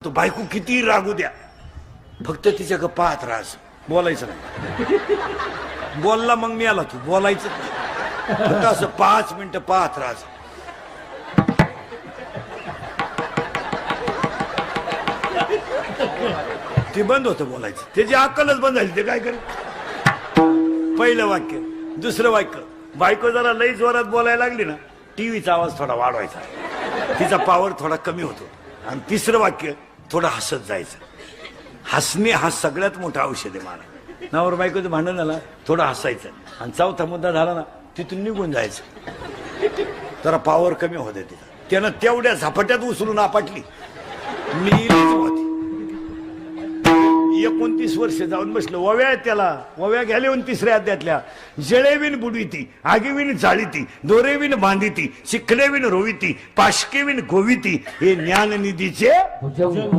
तो बायको किती रागू द्या, फक्त तिच्याकडे पाहत राहायचं, बोलायचं नाही. बोलला मग मी आला, तू बोलायचं फक्त असं 5 मिनिटं पाहत राहायचं. ते बंद होतं बोलायचं, त्याची अक्कलच बंद झाली. ते काय करे, पहिलं वाक्य, दुसरं वाक्य, बायको जरा लई जोरात बोलायला लागली ना, टीव्हीचा आवाज थोडा वाढवायचा, तिचा पॉवर थोडा कमी होतो. आणि तिसरं वाक्य, थोडं हसत जायचं. हसणे हा सगळ्यात मोठा औषध आहे मला. नवर बायकोचं भांडण झालं, थोडं हसायचं. आणि चौथा मुद्दा झाला ना, तिथून निघून जायचं, जरा पॉवर कमी होते तिथं. त्यानं तेवढ्या झपाट्यात उचलून आपटली, मी 29 वर्ष जाऊन बसलो. ओव्या त्याला ओव्या घ्याले येऊन तिसऱ्या अध्यातल्या, जळेविन बुडविती, आगीविन जाळीती, दोरेविन बांधिती, शिखलेविन रोविती, पाशकेविन गोविती, हे ज्ञाननिधीचे